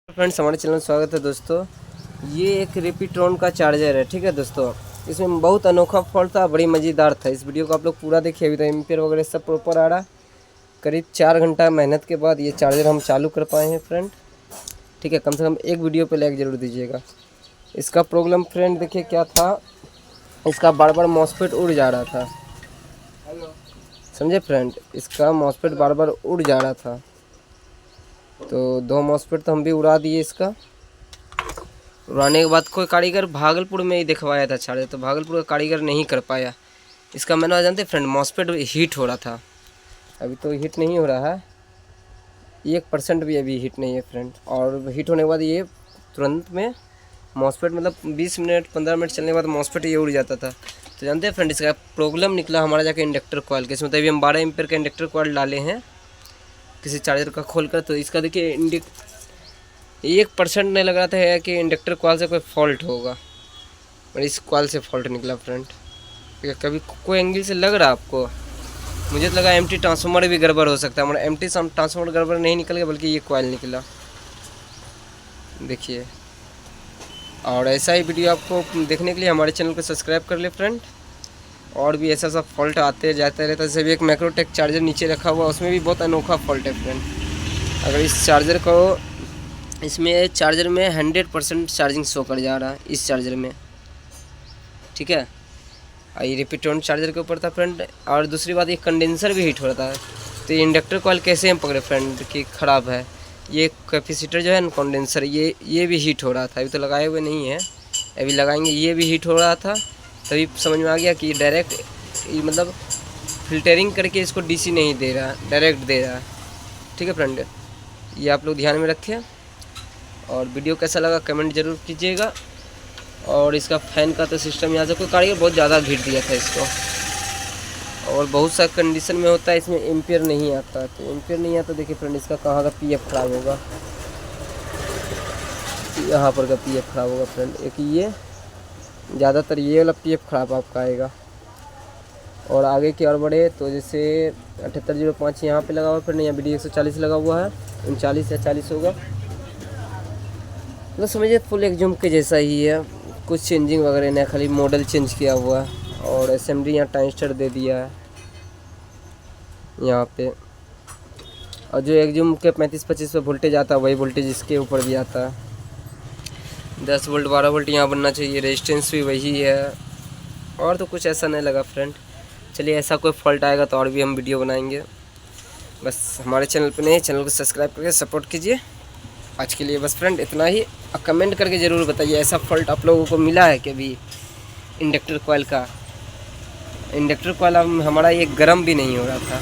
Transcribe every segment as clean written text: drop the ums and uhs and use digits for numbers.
Friends हमारे channel में स्वागत है दोस्तों। ये एक रिपीट्रॉन का चार्जर है, ठीक है दोस्तों। इसमें बहुत अनोखा फॉल्ट था, बड़ी मज़ेदार था। इस वीडियो को आप लोग पूरा देखिए। अभी तो एम्पियर वगैरह सब प्रॉपर आ रहा। करीब 4 घंटा मेहनत के बाद ये चार्जर हम चालू कर पाए हैं फ्रेंड, ठीक है। कम से कम एक वीडियो पे लाइक ज़रूर दीजिएगा। इसका प्रॉब्लम फ्रेंड देखिए क्या था। इसका बार बार मॉसफेट उड़ जा रहा था, समझे फ्रेंड। इसका मॉसफेट बार बार उड़ जा रहा था, तो 2 मॉसफेट तो हम भी उड़ा दिए। इसका उड़ाने के बाद कोई कारीगर भागलपुर में ही दिखवाया था चार्जर, तो भागलपुर का कारीगर नहीं कर पाया। इसका मैंने जानते फ्रेंड, मॉसफेट हीट हो रहा था। अभी तो हीट नहीं हो रहा है, 1% भी अभी हीट नहीं है फ्रेंड। और हीट होने के बाद ये तुरंत में मॉसफेट मतलब 20 मिनट 15 मिनट चलने के बाद मॉसफेट ये उड़ जाता था। तो जानते हैं फ्रेंड, इसका प्रॉब्लम निकला हमारा जाके इंडक्टर कॉइल के। इसमें अभी हम 12 एम्पियर का इंडक्टर कॉइल डाले हैं किसी चार्जर का खोलकर। तो इसका देखिए 1% नहीं लग रहा था कि इंडक्टर कॉइल से कोई फॉल्ट होगा, और इस कॉइल से फॉल्ट निकला फ्रेंड। कभी कोई एंगल से लग रहा आपको? मुझे तो लगा एमटी ट्रांसफार्मर भी गड़बड़ हो सकता है, हमारा एमटी ट्रांसफार्मर गड़बड़ नहीं निकल गया, बल्कि ये कॉइल निकला, देखिए। और ऐसा ही वीडियो आपको देखने के लिए हमारे चैनल को सब्सक्राइब कर ले फ्रेंड। और भी ऐसा सब फॉल्ट आते जाते रहता है। जैसे भी एक मैक्रोटेक चार्जर नीचे रखा हुआ, उसमें भी बहुत अनोखा फॉल्ट है फ्रेंड। अगर इस चार्जर को, इसमें चार्जर में 100% चार्जिंग शो कर जा रहा है इस चार्जर में, ठीक है। ये रिपीट्रॉन चार्जर के ऊपर था फ्रेंड। और दूसरी बात, ये कंडेंसर भी हीट हो रहा था। तो ये इंडक्टर कॉइल कैसे हम पकड़े फ्रेंड कि ख़राब है। ये कैपेसिटर जो है ना, कंडेंसर, ये भी हीट हो रहा था। अभी तो लगाए हुए नहीं है, अभी लगाएंगे। ये भी हीट हो रहा था, तभी समझ में आ गया कि डायरेक्ट मतलब फिल्टरिंग करके इसको डीसी नहीं दे रहा, डायरेक्ट दे रहा है, ठीक है फ्रेंड। ये आप लोग ध्यान में रखें। और वीडियो कैसा लगा कमेंट जरूर कीजिएगा। और इसका फ़ैन का तो सिस्टम यहाँ से कोई कारीगर बहुत ज़्यादा घिर दिया था इसको। और बहुत सा कंडीशन में होता है, इसमें एम्पियर नहीं आता। तो एम्पियर नहीं आता, देखिए फ्रेंड, इसका कहाँ का पीएफ ख़राब होगा, यहाँ पर का पीएफ ख़राब होगा फ्रेंड। एक ये ज़्यादातर ये वाला पीएफ ख़राब आपका आएगा। और आगे की और बढ़े तो जैसे 7805 यहाँ पे लगा हुआ फ्रेंड, यहाँ BD 140 लगा हुआ है, 39 या 40 होगा। तो समझिए फुल एक्जूम के जैसा ही है, कुछ चेंजिंग वगैरह नहीं, खाली मॉडल चेंज किया हुआ है। और SMD यहाँ ट्रांजिस्टर दे दिया है यहाँ पे। और जो एक्जूम के 35-25 पे वोल्टेज आता है, वही वोल्टेज इसके ऊपर भी आता है। 10 वोल्ट 12 वोल्ट यहाँ बनना चाहिए। रेजिस्टेंस भी वही है, और तो कुछ ऐसा नहीं लगा फ्रेंड। चलिए, ऐसा कोई फॉल्ट आएगा तो और भी हम वीडियो बनाएंगे। बस हमारे चैनल पे नहीं, चैनल को सब्सक्राइब करके सपोर्ट कीजिए। आज के लिए बस फ्रेंड इतना ही। कमेंट करके ज़रूर बताइए, ऐसा फॉल्ट आप लोगों को मिला है कभी इंडक्टर कॉइल का। इंडक्टर कॉइल हमारा ये गर्म भी नहीं हो रहा था।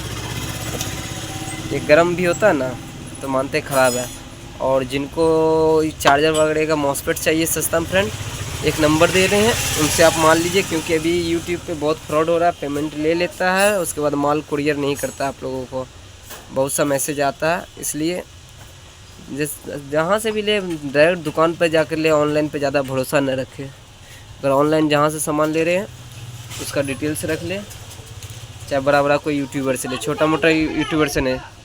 ये गर्म भी होता ना तो मानते ख़राब है। और जिनको चार्जर वगैरह का मॉसफेट चाहिए सस्ता में फ्रेंड, एक नंबर दे रहे हैं, उनसे आप मान लीजिए। क्योंकि अभी यूट्यूब पे बहुत फ्रॉड हो रहा है, पेमेंट ले लेता है, उसके बाद माल कुरियर नहीं करता आप लोगों को। बहुत सा मैसेज आता है, इसलिए जहाँ से भी ले डायरेक्ट दुकान पर जाकर ले। ऑनलाइन पे ज़्यादा भरोसा न रखें। अगर ऑनलाइन जहाँ से सामान ले रहे हैं उसका डिटेल्स रख ले, चाहे बड़ा बड़ा कोई यूट्यूबर से ले, छोटा मोटा यूट्यूबर से नहीं।